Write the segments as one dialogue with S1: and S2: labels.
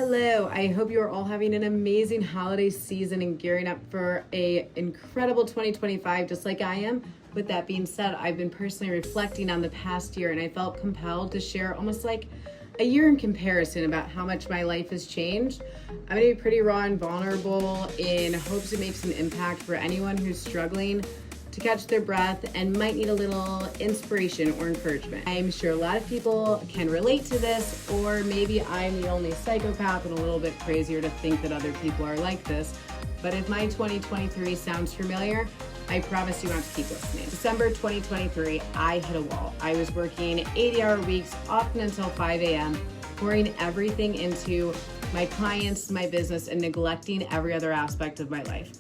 S1: Hello, I hope you are all having an amazing holiday season and gearing up for a incredible 2025 just like I am. With that being said, I've been personally reflecting on the past year and I felt compelled to share almost like a year in comparison about how much my life has changed. I'm going to be pretty raw and vulnerable in hopes it makes an impact for anyone who's struggling to catch their breath and might need a little inspiration or encouragement. I'm sure a lot of people can relate to this, or maybe I'm the only psychopath and a little bit crazier to think that other people are like this. But if my 2023 sounds familiar, I promise you want to keep listening. December 2023, I hit a wall. I was working 80-hour weeks, often until 5 a.m., pouring everything into my clients, my business, and neglecting every other aspect of my life.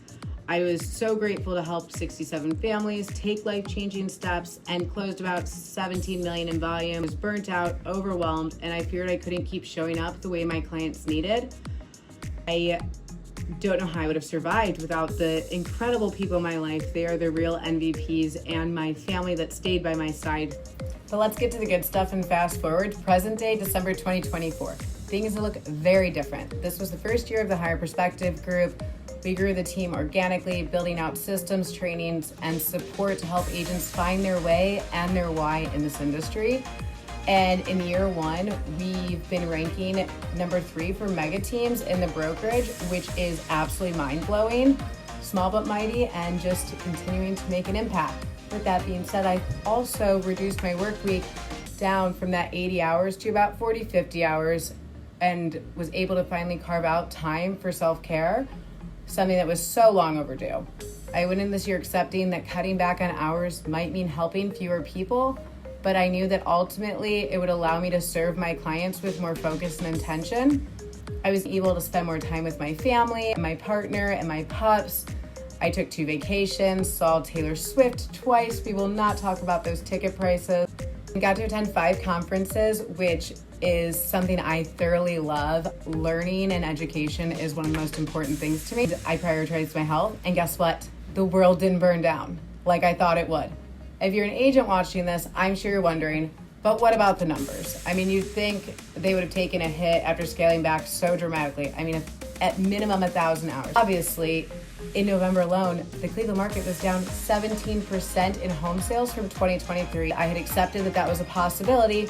S1: I was so grateful to help 67 families take life-changing steps and closed about 17 million in volume. I was burnt out, overwhelmed, and I feared I couldn't keep showing up the way my clients needed. I don't know how I would have survived without the incredible people in my life. They are the real MVPs and my family that stayed by my side. But let's get to the good stuff and fast forward to present day, December 2024. Things look very different. This was the first year of the Higher Perspective Group. We grew the team organically, building out systems, trainings, and support to help agents find their way and their why in this industry. And in year one, we've been ranking number 3 for mega teams in the brokerage, which is absolutely mind-blowing, small but mighty, and just continuing to make an impact. With that being said, I also reduced my work week down from that 80 hours to about 40, 50 hours and was able to finally carve out time for self-care, something that was so long overdue. I went in this year accepting that cutting back on hours might mean helping fewer people, but I knew that ultimately it would allow me to serve my clients with more focus and intention. I was able to spend more time with my family, my partner, and my pups. I took 2 vacations, saw Taylor Swift twice. We will not talk about those ticket prices. I got to attend 5 conferences, which is something I thoroughly love. Learning and education is one of the most important things to me. I prioritized my health, and guess what? The world didn't burn down like I thought it would. If you're an agent watching this, I'm sure you're wondering, but what about the numbers? I mean, you'd think they would have taken a hit after scaling back so dramatically. I mean, at minimum 1,000 hours. Obviously, in November alone, the Cleveland market was down 17% in home sales from 2023. I had accepted that was a possibility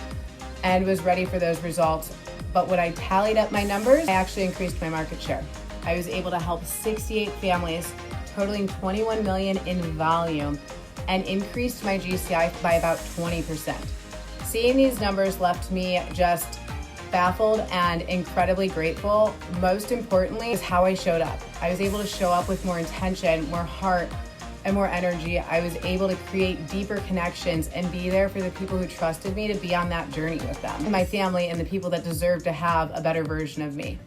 S1: and was ready for those results. But when I tallied up my numbers, I actually increased my market share. I was able to help 68 families, totaling 21 million in volume, and increased my GCI by about 20%. Seeing these numbers left me just baffled and incredibly grateful. Most importantly is how I showed up. I was able to show up with more intention, more heart, and more energy. I was able to create deeper connections and be there for the people who trusted me to be on that journey with them, my family, and the people that deserve to have a better version of me.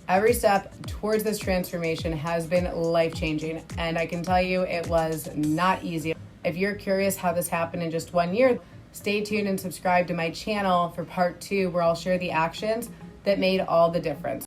S1: Every step towards this transformation has been life-changing, and I can tell you it was not easy. If you're curious how this happened in just 1 year, stay tuned and subscribe to my channel for part 2, where I'll share the actions that made all the difference.